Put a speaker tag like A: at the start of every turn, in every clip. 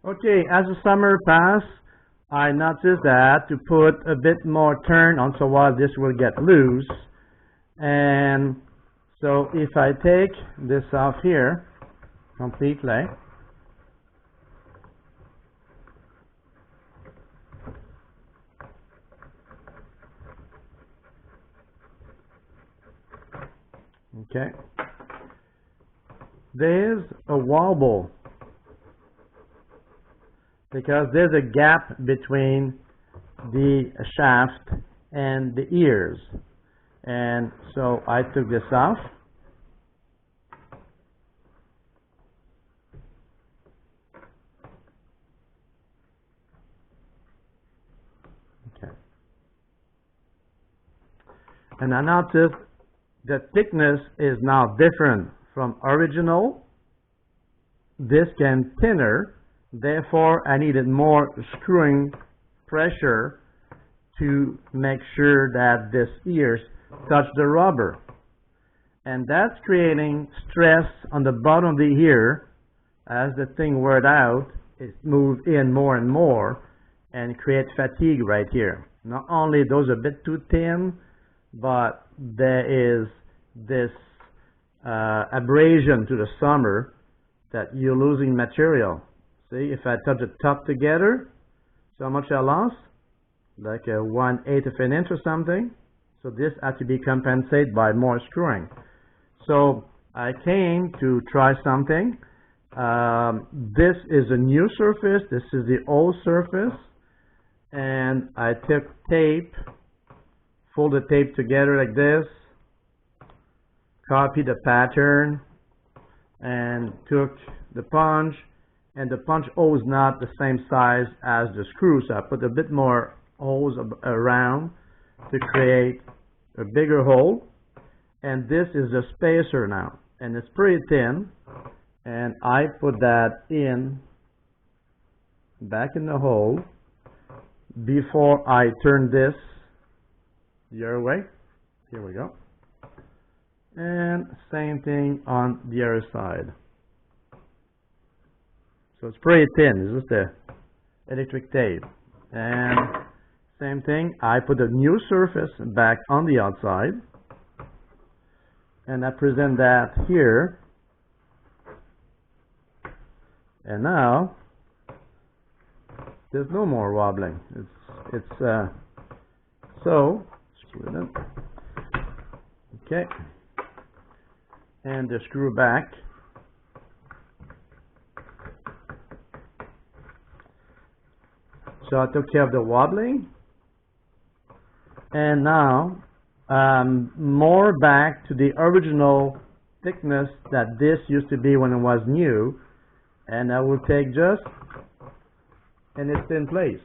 A: Okay, as the summer passed, I noticed that to put a bit more turn on so while this will get loose. And so if I take this off here completely, okay, there's a wobble because there's a gap between the shaft and the ears. And so I took this off. Okay. And I noticed the thickness is now different from original. This can thinner. Therefore, I needed more screwing pressure to make sure that this ears touch the rubber. And that's creating stress on the bottom of the ear. As the thing wears out, it moves in more and more and creates fatigue right here. Not only those are a bit too thin, but there is this abrasion to the summer that you're losing material. See, if I touch the top together, so how much I lost? Like a 1/8 of an inch or something. So this had to be compensated by more screwing. So I came to try something. This is a new surface. This is the old surface. And I took tape, fold the tape together like this, copy the pattern, and took the punch. And the punch hole is not the same size as the screw, so I put a bit more holes around to create a bigger hole. And this is the spacer now, and it's pretty thin. And I put that in back in the hole before I turn this the other way. Here we go. And same thing on the other side. So it's pretty thin. This is the electric tape. And same thing, I put a new surface back on the outside. And I present that here. And now, there's no more wobbling. So, screw it in. Okay. And the screw back. So I took care of the wobbling, and now more back to the original thickness that this used to be when it was new, and I will take just, and it's in place.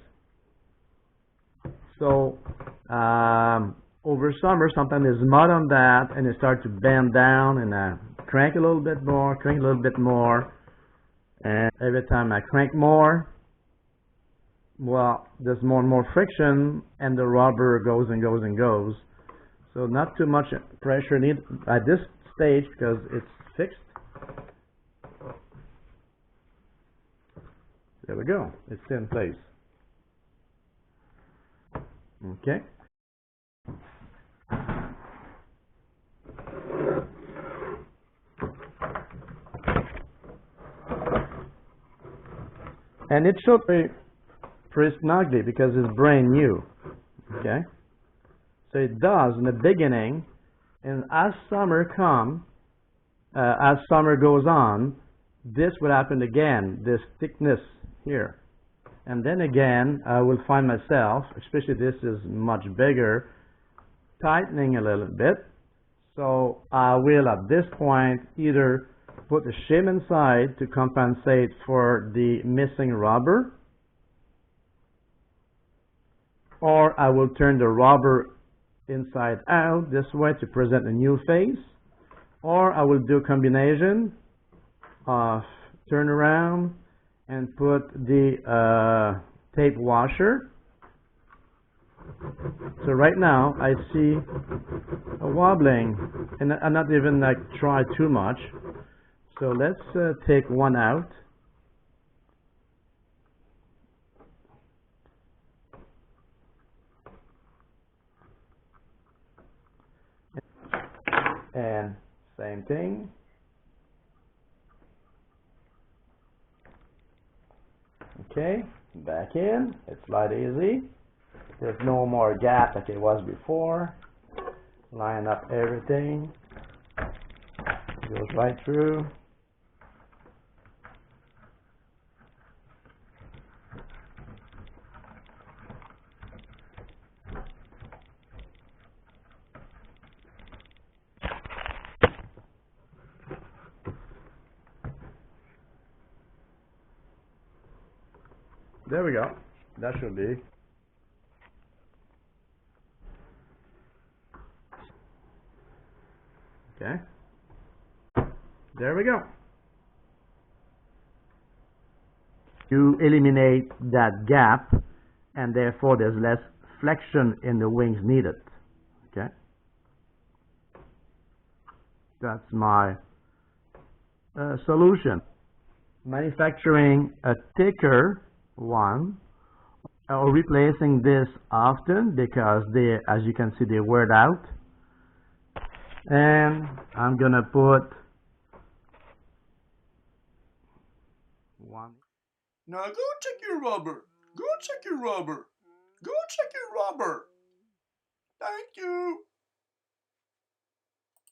A: So over summer, sometimes there's mud on that, and it starts to bend down, and I crank a little bit more, and every time I crank more, well, there's more and more friction, and the rubber goes and goes and goes. So not too much pressure needed at this stage because it's fixed. There we go. It's in place. Okay. And it should be pretty snugly because it's brand new. Okay, so it does in the beginning, and as summer goes on, this will happen again, this thickness here, and then again I will find myself, especially this is much bigger, tightening a little bit. So I will at this point either put the shim inside to compensate for the missing rubber, or I will turn the rubber inside out this way to present a new face, or I will do a combination of turn around and put the tape washer. So right now I see a wobbling, and I'm not even like try too much. So let's take one out. And same thing. Okay, back in. It's quite easy. There's no more gap like it was before. Line up everything. Goes right through. There we go. That should be. Okay. There we go. You eliminate that gap, and therefore there's less flexion in the wings needed. Okay. That's my solution. Manufacturing a thicker one or replacing this often because they, as you can see, they wear out. And I'm gonna put one.
B: Now go check your rubber. Go check your rubber. Go check your rubber. Thank you.